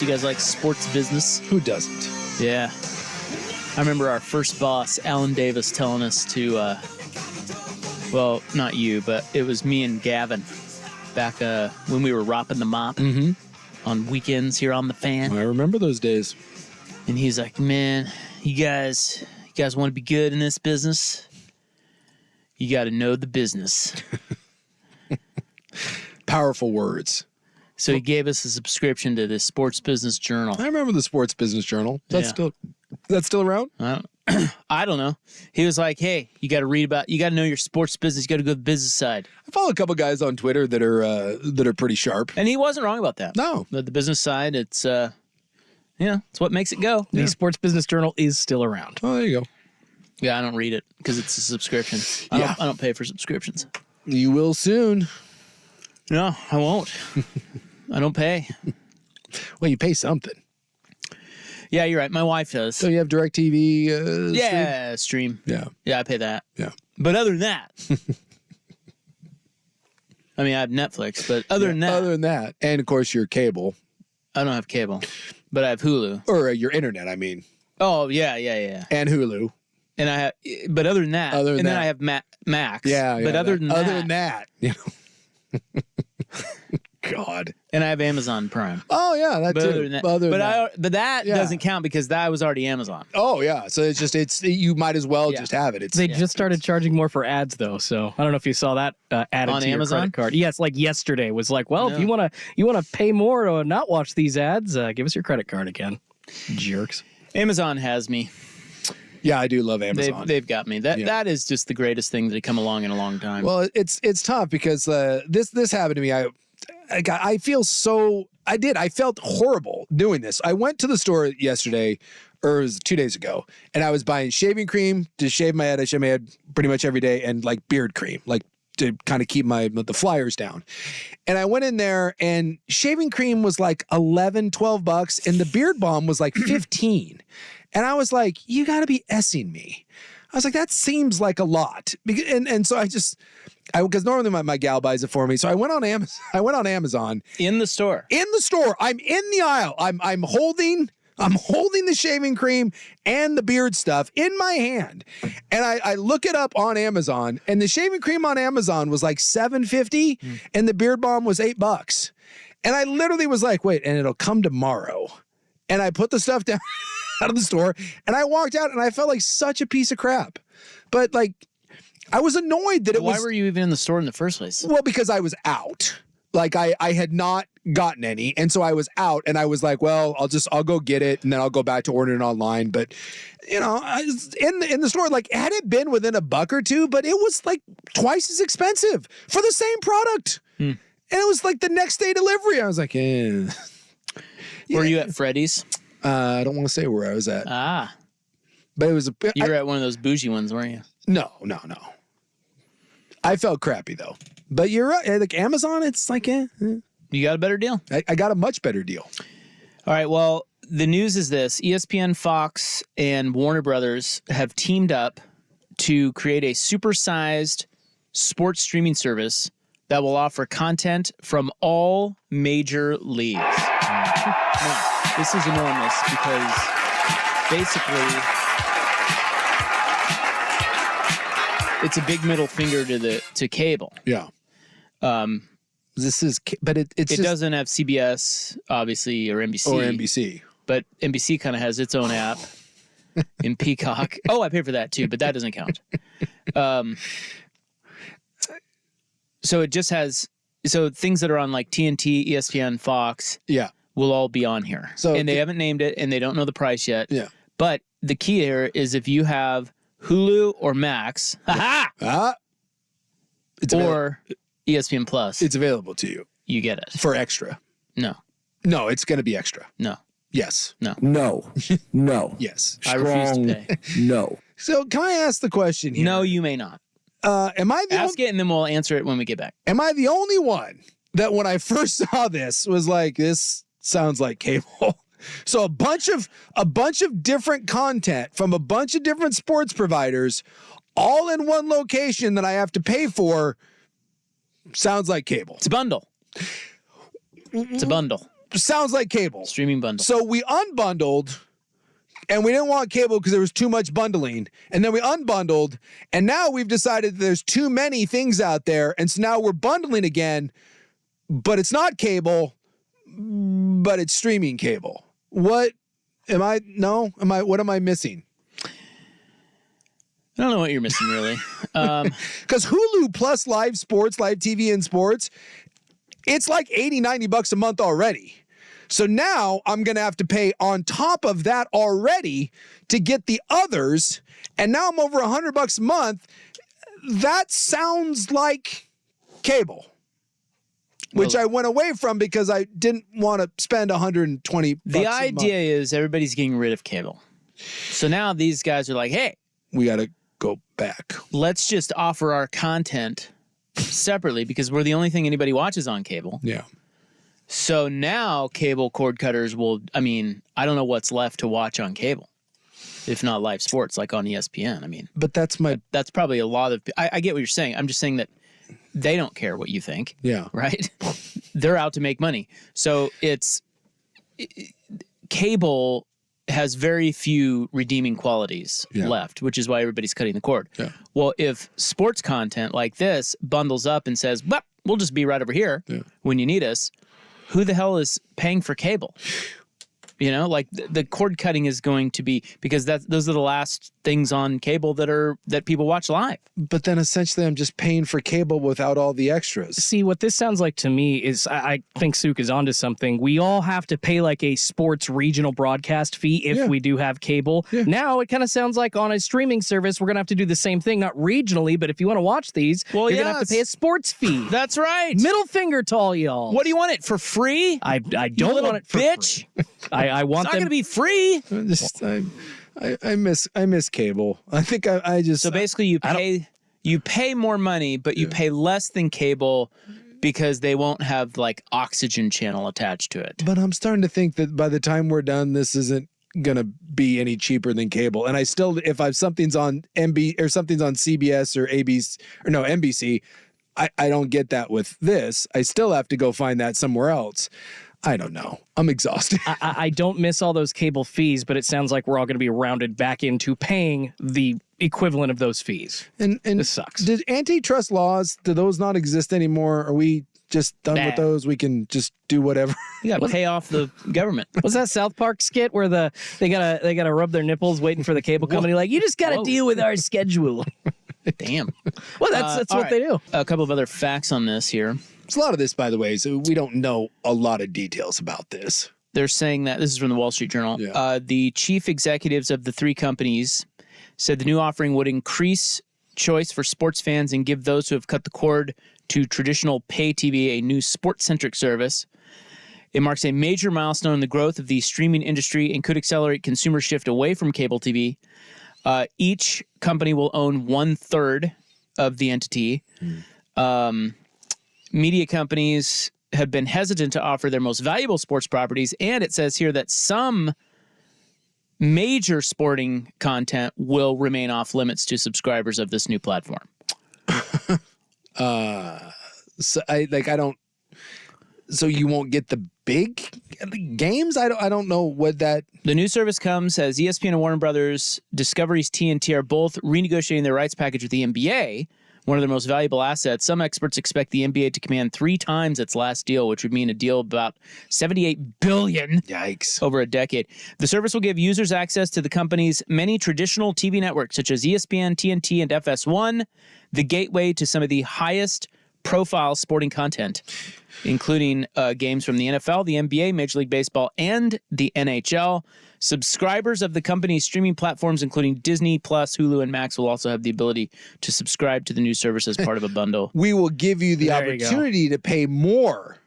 You guys like sports business? Who doesn't? Yeah. I remember our first boss, Alan Davis, telling us to, well, not you, but it was me and Gavin back when we were ropping the mop on weekends here on the fan. I remember those days. And he's like, man, you guys want to be good in this business? You got to know the business. Powerful words. So he gave us a subscription to this Sports Business Journal. I remember the Sports Business Journal. That's still around? I don't know. He was like, hey, you got to know your sports business. You got to go to the business side. I follow a couple guys on Twitter that are pretty sharp. And he wasn't wrong about that. No. The business side, it's what makes it go. The Sports Business Journal is still around. Oh, there you go. Yeah, I don't read it because it's a subscription. I don't pay for subscriptions. You will soon. No, I won't. I don't pay. Well, you pay something. Yeah, you're right. My wife does. So you have DirecTV stream. Yeah. Yeah, I pay that. Yeah. But other than that, I mean, I have Netflix, but other than that, and of course your cable. I don't have cable, but I have Hulu. Or your internet, I mean. Oh, yeah. And Hulu. And I have, but other than that, then I have Max. Yeah. But other than that, you know. God. And I have Amazon Prime. Oh yeah, that too. But that doesn't count because that was already Amazon. Oh yeah, so it's you might as well just have it. They just started charging more for ads though, so I don't know if you saw that added on to Amazon? your credit card. Yes, like yesterday was like, well, if you wanna pay more to not watch these ads, give us your credit card again, jerks. Amazon has me. Yeah, I do love Amazon. They've got me. That is just the greatest thing that had come along in a long time. Well, it's tough because this happened to me. I felt horrible doing this. I went to the store yesterday, or it was 2 days ago, and I was buying shaving cream to shave my head. I shave my head pretty much every day, and like beard cream, like to kind of keep the flyers down. And I went in there, and shaving cream was like $11-12, and the beard balm was like 15. And I was like, you got to be essing me. I was like, that seems like a lot. And so because normally my gal buys it for me. So I went on Amazon. In the store. I'm in the aisle. I'm holding the shaving cream and the beard stuff in my hand. And I look it up on Amazon, and the shaving cream on Amazon was like $7.50 and the beard balm was $8. And I literally was like, wait, and it'll come tomorrow. And I put the stuff down out of the store, and I walked out, and I felt like such a piece of crap. But like, I was annoyed that Why were you even in the store in the first place? Well, because I was out. Like I had not gotten any, and so I was out, and I was like, well, I'll go get it, and then I'll go back to ordering it online. But in the store, like, had it been within a buck or two, but it was like twice as expensive for the same product, and it was like the next day delivery. I was like, eh. Were you at Freddy's? I don't want to say where I was at. But it was you were at one of those bougie ones, weren't you? No. I felt crappy though. But you're right. Like Amazon, it's like, You got a better deal. I got a much better deal. All right. Well, the news is this: ESPN, Fox, and Warner Brothers have teamed up to create a supersized sports streaming service that will offer content from all major leagues. Now, this is enormous because basically it's a big middle finger to cable. Yeah. But it doesn't have CBS obviously or NBC. But NBC kind of has its own app in Peacock. Oh, I pay for that too, but that doesn't count. So it just has things that are on like TNT, ESPN, Fox. Yeah. Will all be on here. So and they haven't named it, and they don't know the price yet. Yeah. But the key here is if you have Hulu or Max, or ESPN Plus, it's available to you. You get it for extra. No, it's going to be extra. No. Yes. No. No. Yes. I refuse to pay. No. So can I ask the question here? No, you may not. Am I the ask it, and then we'll answer it when we get back. Am I the only one that when I first saw this was like, this sounds like cable? So a bunch of different content from a bunch of different sports providers all in one location that I have to pay for sounds like cable. It's a bundle. sounds like cable. Streaming bundle. So we unbundled, and we didn't want cable because there was too much bundling. And then we unbundled, and now we've decided there's too many things out there. And so now we're bundling again, but it's not cable, but it's streaming cable. What am I missing? I don't know what you're missing, really. Because Hulu plus live sports, live TV and sports, it's like $80, $90 a month already. So now I'm going to have to pay on top of that already to get the others. And now I'm over $100 a month. That sounds like cable, which I went away from because I didn't want to spend $120 a month. The idea is everybody's getting rid of cable. So now these guys are like, hey, we got to go back. Let's just offer our content separately because we're the only thing anybody watches on cable. Yeah. So now cable cord cutters will, I don't know what's left to watch on cable, if not live sports like on ESPN. But that's probably a lot of, I get what you're saying. I'm just saying that they don't care what you think. Yeah. Right? They're out to make money. So cable has very few redeeming qualities left, which is why everybody's cutting the cord. Yeah. Well, if sports content like this bundles up and says, well, we'll just be right over here when you need us, who the hell is paying for cable? The cord cutting is going to be, because those are the last things on cable that people watch live. But then essentially I'm just paying for cable without all the extras. See, what this sounds like to me is, I think Suke is onto something. We all have to pay like a sports regional broadcast fee if we do have cable. Yeah. Now it kind of sounds like on a streaming service, we're going to have to do the same thing, not regionally, but if you want to watch these, you're going to have to pay a sports fee. That's right. Middle finger to all y'all. What do you want it for free? I don't want it for bitch. Free. I want it's not going to be free. I miss cable. I think I just so basically you pay more money, but you pay less than cable because they won't have like Oxygen channel attached to it. But I'm starting to think that by the time we're done, this isn't gonna be any cheaper than cable. And I still, if something's on something's on CBS or ABC or no NBC, I don't get that with this. I still have to go find that somewhere else. I don't know. I'm exhausted. I don't miss all those cable fees, but it sounds like we're all going to be rounded back into paying the equivalent of those fees. And this sucks. Did antitrust laws, do those not exist anymore? Are we just done with those? We can just do whatever. You got to pay off the government. Was that South Park skit where they gotta rub their nipples waiting for the cable company? Like, you just got to deal with our schedule. Damn. Well, that's what they do. A couple of other facts on this here. There's a lot of this, by the way, so we don't know a lot of details about this. They're saying that, this is from the Wall Street Journal, the chief executives of the three companies said the new offering would increase choice for sports fans and give those who have cut the cord to traditional pay TV a new sports-centric service. It marks a major milestone in the growth of the streaming industry and could accelerate consumer shift away from cable TV. Each company will own 1/3 of the entity. Media companies have been hesitant to offer their most valuable sports properties, and it says here that some major sporting content will remain off limits to subscribers of this new platform. So you won't get the big games? I don't know what that. The new service comes as ESPN and Warner Brothers Discovery's TNT are both renegotiating their rights package with the NBA, one of their most valuable assets. Some experts expect the NBA to command 3 times its last deal, which would mean a deal of about $78 billion. Yikes. Over a decade. The service will give users access to the company's many traditional TV networks, such as ESPN, TNT, and FS1, the gateway to some of the highest profile sporting content, including games from the NFL, the NBA, Major League Baseball, and the NHL. Subscribers of the company's streaming platforms, including Disney+, Hulu, and Max, will also have the ability to subscribe to the new service as part of a bundle. We will give you the opportunity to pay more.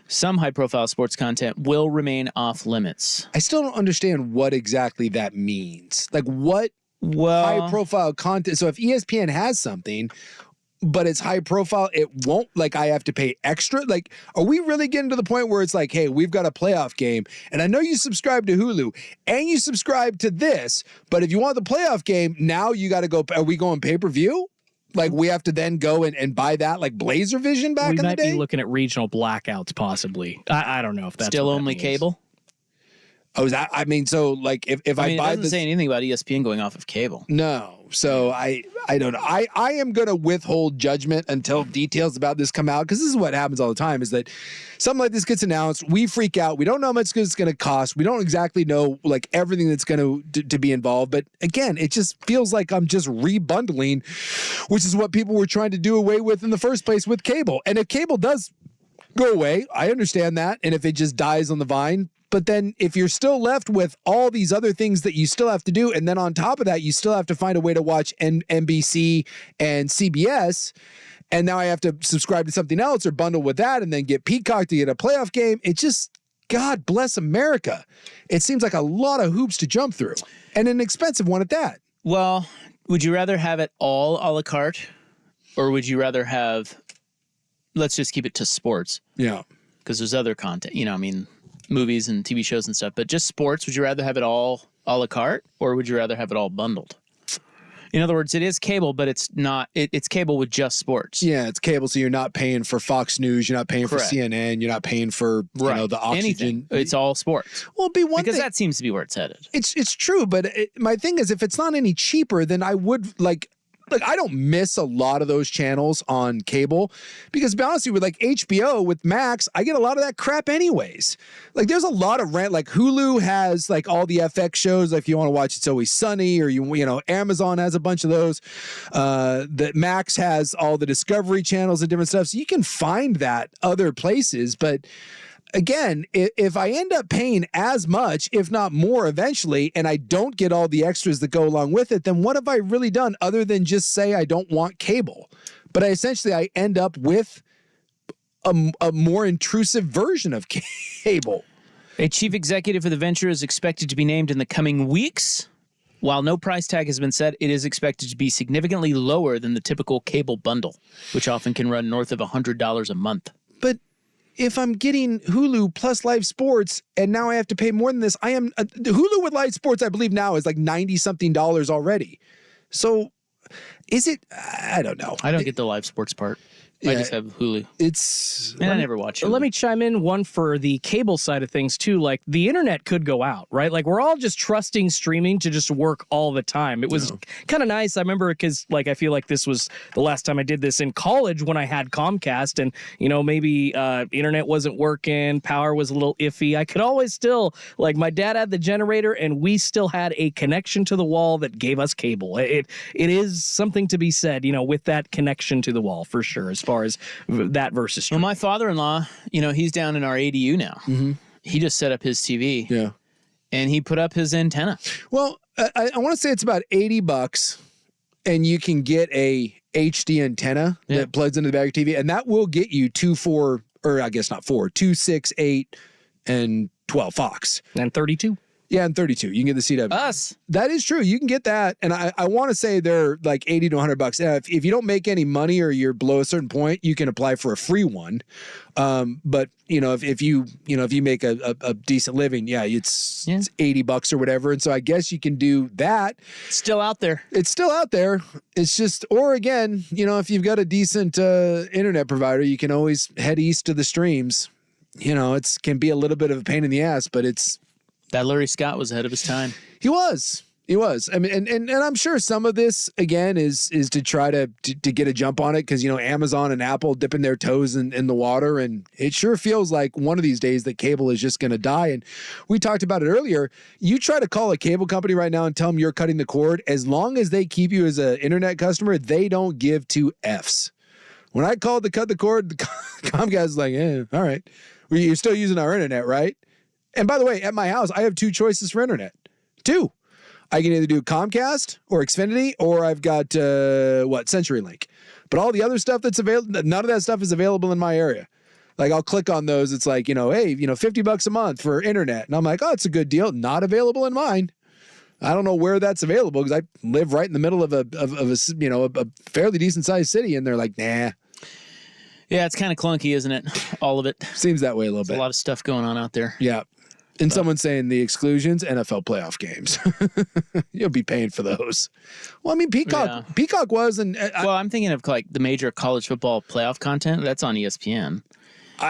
Some high-profile sports content will remain off limits. I still don't understand what exactly that means. Like, what high-profile content? So if ESPN has something, but it's high profile, it won't, like, I have to pay extra? Like, are we really getting to the point where it's like, hey, we've got a playoff game, and I know you subscribe to Hulu, and you subscribe to this, but if you want the playoff game, now you got to go, are we going pay-per-view? Like we have to then go and buy that like Blazer Vision back in the day? We might be looking at regional blackouts possibly. I don't know if that's still only cable. Oh, is that? I mean, so like if I buy it doesn't say anything about ESPN going off of cable. No. So I don't know. I am going to withhold judgment until details about this come out, because this is what happens all the time, is that something like this gets announced. We freak out. We don't know how much it's going to cost. We don't exactly know like everything that's going to be involved. But again, it just feels like I'm just rebundling, which is what people were trying to do away with in the first place with cable. And if cable does go away, I understand that. And if it just dies on the vine, but then if you're still left with all these other things that you still have to do, and then on top of that, you still have to find a way to watch NBC and CBS, and now I have to subscribe to something else or bundle with that and then get Peacock to get a playoff game. It just, God bless America. It seems like a lot of hoops to jump through, and an expensive one at that. Well, would you rather have it all a la carte, or would you rather have, let's just keep it to sports? Yeah. Because there's other content, movies and TV shows and stuff, but just sports, would you rather have it all a la carte, or would you rather have it all bundled? In other words, it is cable, but it's not, it's cable with just sports. Yeah, it's cable, so you're not paying for Fox News, you're not paying Correct. for CNN, you're not paying for the Oxygen. Anything. It's all sports. Well, it'd be one because thing. that seems to be where it's headed. It's true, but my thing is, if it's not any cheaper, then I would like I don't miss a lot of those channels on cable, because to be honest with you, like HBO with Max, I get a lot of that crap anyways. Like there's a lot of rent, like Hulu has like all the FX shows. Like if you want to watch It's Always Sunny, or Amazon has a bunch of those. That Max has all the Discovery channels and different stuff. So you can find that other places, but again, if I end up paying as much, if not more eventually, and I don't get all the extras that go along with it, then what have I really done other than just say I don't want cable? But I end up with a more intrusive version of cable. A chief executive for the venture is expected to be named in the coming weeks. While no price tag has been set, it is expected to be significantly lower than the typical cable bundle, which often can run north of $100 a month. But if I'm getting Hulu plus live sports and now I have to pay more than this, Hulu with live sports, I believe now is like $90-something already. So is it, I don't know. I don't get the live sports part. I just have Hulu. I never watch it. Let me chime in one for the cable side of things too. Like the internet could go out, right? Like we're all just trusting streaming to just work all the time. It was kind of nice. I remember because like I feel like this was the last time I did this in college when I had Comcast, and maybe internet wasn't working, power was a little iffy. I could always still, like, my dad had the generator and we still had a connection to the wall that gave us cable. It is something to be said, with that connection to the wall for sure. As far as that versus streaming. Well, my father-in-law, he's down in our ADU now. Mm-hmm. He just set up his TV. Yeah. And he put up his antenna. Well, I want to say it's about $80, and you can get a HD antenna that plugs into the back of your TV, and that will get you 2, 6, 8, and 12 Fox. And 32. Yeah, and 32. You can get the CW. Us. That is true. You can get that. And I want to say they're like $80 to $100. If you don't make any money or you're below a certain point, you can apply for a free one. But if you make a decent living, it's $80 or whatever. And so I guess you can do that. It's still out there. It's still out there. It's just, or again, if you've got a decent internet provider, you can always head east to the streams. It can be a little bit of a pain in the ass, but it's, that Larry Scott was ahead of his time. He was. I mean, and I'm sure some of this again is to try to get a jump on it, because Amazon and Apple dipping their toes in the water, and it sure feels like one of these days that cable is just going to die. And we talked about it earlier. You try to call a cable company right now and tell them you're cutting the cord. As long as they keep you as an internet customer, they don't give two Fs. When I called to cut the cord, the Comcast is like, all right, you're still using our internet, right? And by the way, at my house, I have 2 choices for internet. 2. I can either do Comcast or Xfinity, or I've got, CenturyLink. But all the other stuff that's available, none of that stuff is available in my area. Like, I'll click on those. It's like, hey, $50 a month for internet. And I'm like, oh, it's a good deal. Not available in mine. I don't know where that's available, because I live right in the middle of a fairly decent sized city. And they're like, nah. Yeah, it's kind of clunky, isn't it? All of it. Seems that way a little bit. A lot of stuff going on out there. Yeah. And someone's saying the exclusions, NFL playoff games. You'll be paying for those. Well, I mean, Peacock was, and well, I'm thinking of like the major college football playoff content. That's on ESPN.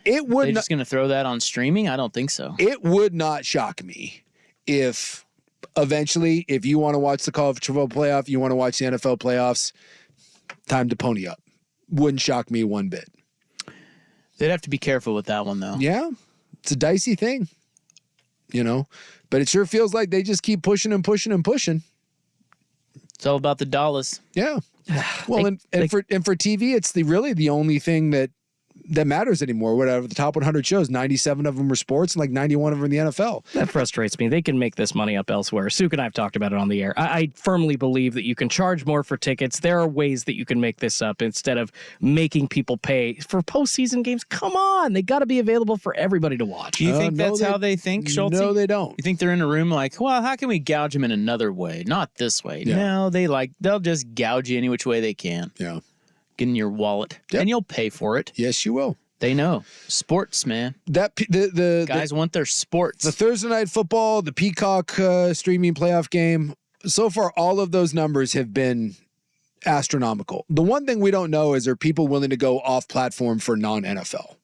It would. They're just going to throw that on streaming? I don't think so. It would not shock me if eventually, if you want to watch the college football playoff, you want to watch the NFL playoffs, time to pony up. Wouldn't shock me one bit. They'd have to be careful with that one, though. Yeah, it's a dicey thing. But it sure feels like they just keep pushing and pushing and pushing. It's all about the dollars. Yeah. Well, for TV, it's really the only thing that matters anymore. Whatever the top 100 shows, 97 of them are sports and like 91 of them are in the NFL. That frustrates me. They can make this money up elsewhere. Suke and I have talked about it on the air. I firmly believe that you can charge more for tickets. There are ways that you can make this up instead of making people pay for postseason games. Come on. They got to be available for everybody to watch. Do you think that's how they think, Schulte? No, they don't. You think they're in a room like, well, how can we gouge them in another way? Not this way. Yeah. No, they'll just gouge you any which way they can. Yeah. Get in your wallet. Yep. And you'll pay for it. Yes, you will. They know. Sports, man. The guys want their sports. The Thursday night football, the Peacock streaming playoff game. So far, all of those numbers have been astronomical. The one thing we don't know is, are people willing to go off platform for non-NFL?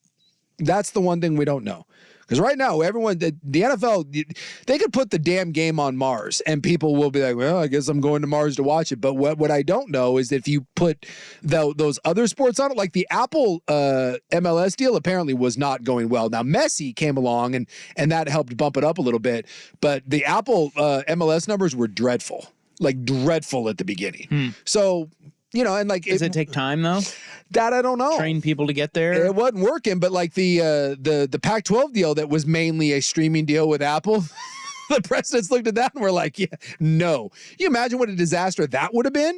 That's the one thing we don't know. Because right now, everyone, the NFL, they could put the damn game on Mars and people will be like, well, I guess I'm going to Mars to watch it. But what I don't know is if you put those other sports on it, like the Apple MLS deal apparently was not going well. Now, Messi came along and that helped bump it up a little bit. But the Apple MLS numbers were dreadful, like dreadful at the beginning. So, and like, does it take time though? That I don't know. Train people to get there. It wasn't working, but like the Pac-12 deal that was mainly a streaming deal with Apple, the presidents looked at that and were like, "Yeah, no." You imagine what a disaster that would have been?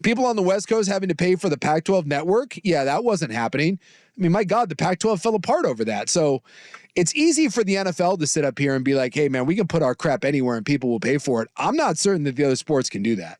People on the West Coast having to pay for the Pac-12 network. Yeah, that wasn't happening. I mean, my God, the Pac-12 fell apart over that. So it's easy for the NFL to sit up here and be like, "Hey, man, we can put our crap anywhere and people will pay for it." I'm not certain that the other sports can do that.